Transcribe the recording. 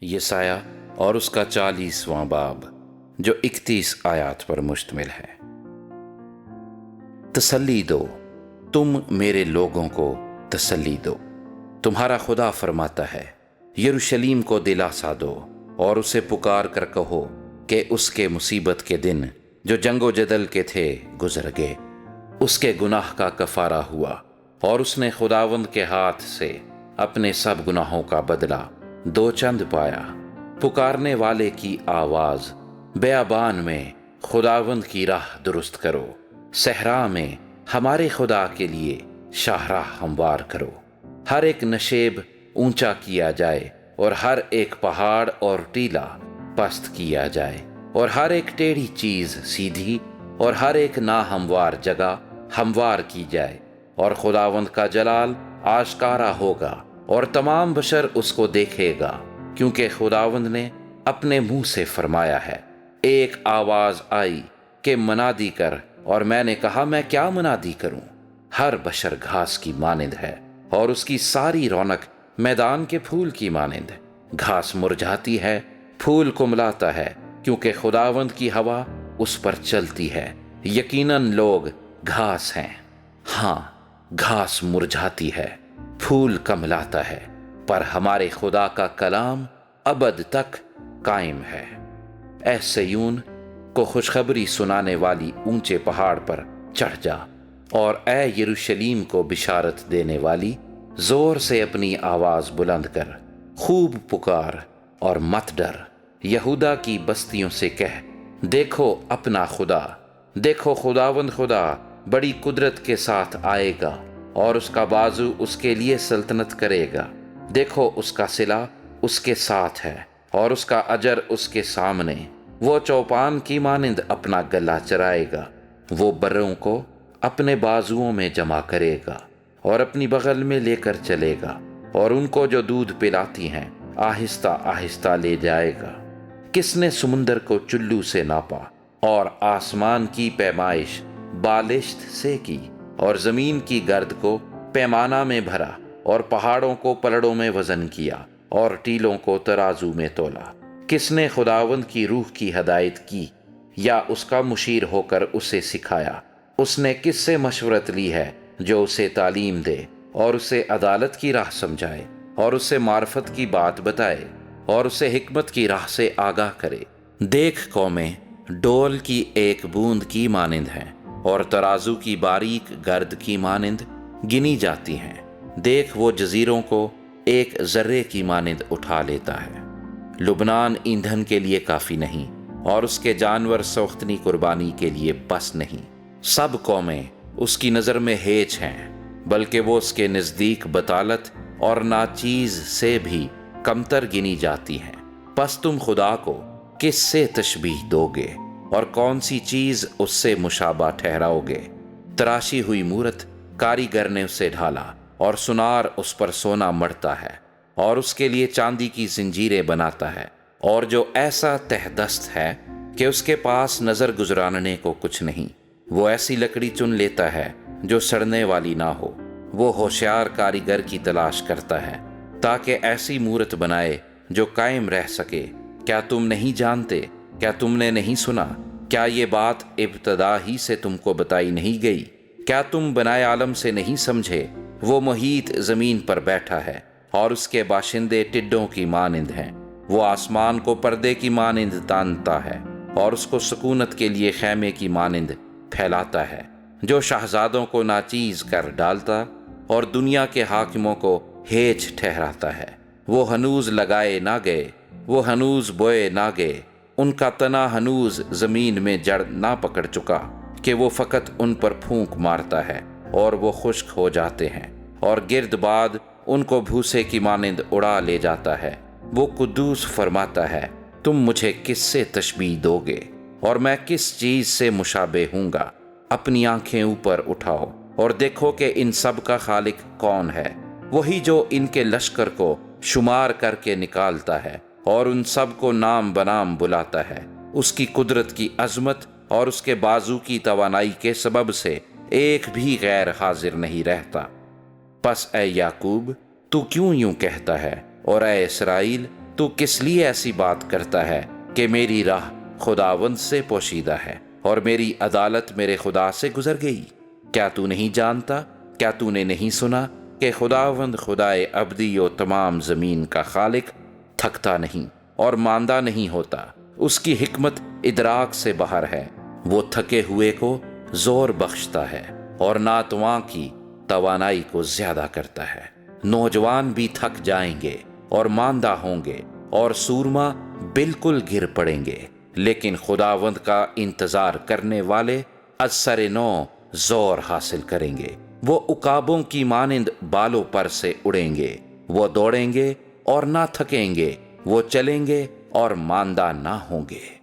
یسایہ اور اس کا 40واں باب جو 31 آیات پر مشتمل ہے۔ تسلی دو، تم میرے لوگوں کو تسلی دو۔ تمہارا خدا فرماتا ہے، یروشلیم کو دلاسا دو اور اسے پکار کر کہو کہ اس کے مصیبت کے دن جو جنگ و جدل کے تھے گزر گئے۔ اس کے گناہ کا کفارہ ہوا اور اس نے خداوند کے ہاتھ سے اپنے سب گناہوں کا بدلہ 2 چند پایا۔ پکارنے والے کی آواز بیابان میں خداوند کی راہ درست کرو، صحرا میں ہمارے خدا کے لیے شاہراہ ہموار کرو۔ ہر ایک نشیب اونچا کیا جائے اور ہر ایک پہاڑ اور ٹیلا پست کیا جائے، اور ہر ایک ٹیڑھی چیز سیدھی اور ہر ایک ناہموار جگہ ہموار کی جائے، اور خداوند کا جلال آشکارا ہوگا اور تمام بشر اس کو دیکھے گا، کیونکہ خداوند نے اپنے منہ سے فرمایا ہے۔ ایک آواز آئی کہ منادی کر، اور میں نے کہا میں کیا منادی کروں؟ ہر بشر گھاس کی مانند ہے اور اس کی ساری رونق میدان کے پھول کی مانند ہے۔ گھاس مرجھاتی ہے، پھول کملاتا ہے، کیونکہ خداوند کی ہوا اس پر چلتی ہے۔ یقیناً لوگ گھاس ہیں، ہاں گھاس مرجھاتی ہے، پھول کملاتا ہے، پر ہمارے خدا کا کلام ابد تک قائم ہے۔ اے سیون کو خوشخبری سنانے والی اونچے پہاڑ پر چڑھ جا، اور اے یروشلیم کو بشارت دینے والی زور سے اپنی آواز بلند کر۔ خوب پکار اور مت ڈر، یہودا کی بستیوں سے کہہ، دیکھو اپنا خدا، دیکھو خداوند خدا بڑی قدرت کے ساتھ آئے گا، اور اس کا بازو اس کے لیے سلطنت کرے گا۔ دیکھو اس کا صلہ اس کے ساتھ ہے اور اس کا اجر اس کے سامنے۔ وہ چوپان کی مانند اپنا گلا چرائے گا، وہ بروں کو اپنے بازوؤں میں جمع کرے گا اور اپنی بغل میں لے کر چلے گا، اور ان کو جو دودھ پلاتی ہیں آہستہ آہستہ لے جائے گا۔ کس نے سمندر کو چلو سے ناپا اور آسمان کی پیمائش بالشت سے کی، اور زمین کی گرد کو پیمانہ میں بھرا، اور پہاڑوں کو پلڑوں میں وزن کیا، اور ٹیلوں کو ترازو میں تولا؟ کس نے خداوند کی روح کی ہدایت کی یا اس کا مشیر ہو کر اسے سکھایا؟ اس نے کس سے مشورت لی ہے جو اسے تعلیم دے اور اسے عدالت کی راہ سمجھائے، اور اسے معرفت کی بات بتائے، اور اسے حکمت کی راہ سے آگاہ کرے؟ دیکھ قومیں ڈول کی ایک بوند کی مانند ہیں، اور ترازو کی باریک گرد کی مانند گنی جاتی ہیں۔ دیکھ وہ جزیروں کو ایک ذرے کی مانند اٹھا لیتا ہے۔ لبنان ایندھن کے لیے کافی نہیں، اور اس کے جانور سوختنی قربانی کے لیے بس نہیں۔ سب قومیں اس کی نظر میں ہیچ ہیں، بلکہ وہ اس کے نزدیک بطالت اور ناچیز سے بھی کمتر گنی جاتی ہیں۔ پس تم خدا کو کس سے تشبیہ دو گے، اور کون سی چیز اس سے مشابہ ٹھہراؤ گے؟ تراشی ہوئی مورت کاریگر نے اسے ڈھالا، اور سنار اس پر سونا مڑتا ہے، اور اس کے لیے چاندی کی زنجیریں بناتا ہے، اور جو ایسا تہ دست ہے کہ اس کے پاس نظر گزراننے کو کچھ نہیں۔ وہ ایسی لکڑی چن لیتا ہے جو سڑنے والی نہ ہو۔ وہ ہوشیار کاریگر کی تلاش کرتا ہے تاکہ ایسی مورت بنائے جو قائم رہ سکے۔ کیا تم نہیں جانتے؟ کیا تم نے نہیں سنا؟ کیا یہ بات ابتدا ہی سے تم کو بتائی نہیں گئی؟ کیا تم بنائے عالم سے نہیں سمجھے؟ وہ محیط زمین پر بیٹھا ہے، اور اس کے باشندے ٹڈوں کی مانند ہیں۔ وہ آسمان کو پردے کی مانند تانتا ہے، اور اس کو سکونت کے لیے خیمے کی مانند پھیلاتا ہے، جو شہزادوں کو ناچیز کر ڈالتا اور دنیا کے حاکموں کو ہیچ ٹھہراتا ہے۔ وہ ہنوز لگائے نہ گئے، وہ ہنوز بوئے نہ گئے، ان کا تنا ہنوز زمین میں جڑ نہ پکڑ چکا کہ وہ فقط ان پر پھونک مارتا ہے اور وہ خشک ہو جاتے ہیں، اور گرد باد ان کو بھوسے کی مانند اڑا لے جاتا ہے۔ وہ قدوس فرماتا ہے، تم مجھے کس سے تشبیہ دو گے، اور میں کس چیز سے مشابہ ہوں گا؟ اپنی آنکھیں اوپر اٹھاؤ اور دیکھو کہ ان سب کا خالق کون ہے۔ وہی جو ان کے لشکر کو شمار کر کے نکالتا ہے اور ان سب کو نام بنام بلاتا ہے۔ اس کی قدرت کی عظمت اور اس کے بازو کی توانائی کے سبب سے ایک بھی غیر حاضر نہیں رہتا۔ پس اے یعقوب تو کیوں یوں کہتا ہے، اور اے اسرائیل تو کس لیے ایسی بات کرتا ہے کہ میری راہ خداوند سے پوشیدہ ہے اور میری عدالت میرے خدا سے گزر گئی؟ کیا تو نہیں جانتا؟ کیا تو نے نہیں سنا کہ خداوند خدائے ابدی و تمام زمین کا خالق تھکتا نہیں اور ماندہ نہیں ہوتا؟ اس کی حکمت ادراک سے باہر ہے۔ وہ تھکے ہوئے کو زور بخشتا ہے اور ناتواں کی توانائی کو زیادہ کرتا ہے۔ نوجوان بھی تھک جائیں گے اور ماندہ ہوں گے اور سورما بالکل گر پڑیں گے، لیکن خداوند کا انتظار کرنے والے از سر نو زور حاصل کریں گے۔ وہ عقابوں کی مانند بالوں پر سے اڑیں گے، وہ دوڑیں گے اور نہ تھکیں گے، وہ چلیں گے اور ماندہ نہ ہوں گے۔